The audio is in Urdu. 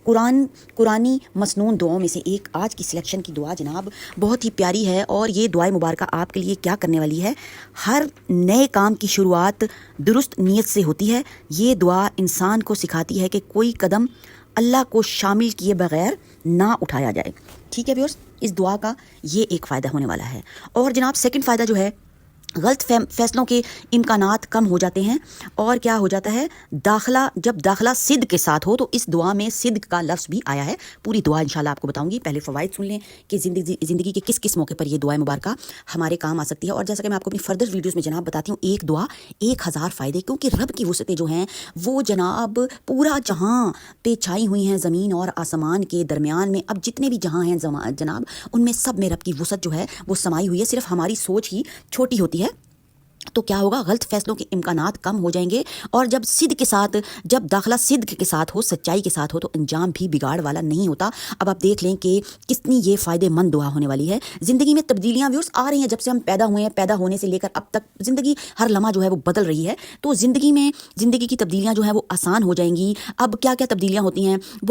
قرآنی مسنون دعاؤں میں سے ایک آج کی سلیکشن کی دعا جناب بہت ہی پیاری ہے، اور یہ دعائے مبارکہ آپ کے لیے کیا کرنے والی ہے؟ ہر نئے کام کی شروعات درست نیت سے ہوتی ہے۔ یہ دعا انسان کو سکھاتی ہے کہ کوئی قدم اللہ کو شامل کیے بغیر نہ اٹھایا جائے۔ ٹھیک ہے ویورز، اس دعا کا یہ ایک فائدہ ہونے والا ہے۔ اور جناب سیکنڈ فائدہ جو ہے، غلط فیصلوں کے امکانات کم ہو جاتے ہیں، اور کیا ہو جاتا ہے، جب داخلہ صدق کے ساتھ ہو، تو اس دعا میں صدق کا لفظ بھی آیا ہے۔ پوری دعا انشاءاللہ آپ کو بتاؤں گی، پہلے فوائد سن لیں کہ زندگی کے کس کس موقع پر یہ دعائے مبارکہ ہمارے کام آ سکتی ہے۔ اور جیسا کہ میں آپ کو اپنی فردر ویڈیوز میں جناب بتاتی ہوں، ایک دعا 1000 فائدے، کیونکہ رب کی وسعتیں جو ہیں وہ جناب پورا جہاں پہ چھائی ہوئی ہیں، زمین اور آسمان کے درمیان میں اب جتنے بھی جہاں ہیں جناب، ان میں سب میں رب کی وسعت جو ہے وہ سمائی ہوئی ہے، صرف ہماری سوچ ہی چھوٹی ہوتی ہے۔ تو کیا ہوگا، غلط فیصلوں کے امکانات کم ہو جائیں گے، اور جب داخلہ صدق کے ساتھ ہو، سچائی کے ساتھ ہو، تو انجام بھی بگاڑ والا نہیں ہوتا۔ اب آپ دیکھ لیں کہ کتنی یہ فائدے مند دعا ہونے والی ہے۔ زندگی میں تبدیلیاں ویورز آ رہی ہیں، جب سے ہم پیدا ہوئے ہیں، پیدا ہونے سے لے کر اب تک زندگی ہر لمحہ جو ہے وہ بدل رہی ہے۔ تو زندگی کی تبدیلیاں جو ہیں وہ آسان ہو جائیں گی۔ اب کیا کیا تبدیلیاں ہوتی ہیں وہ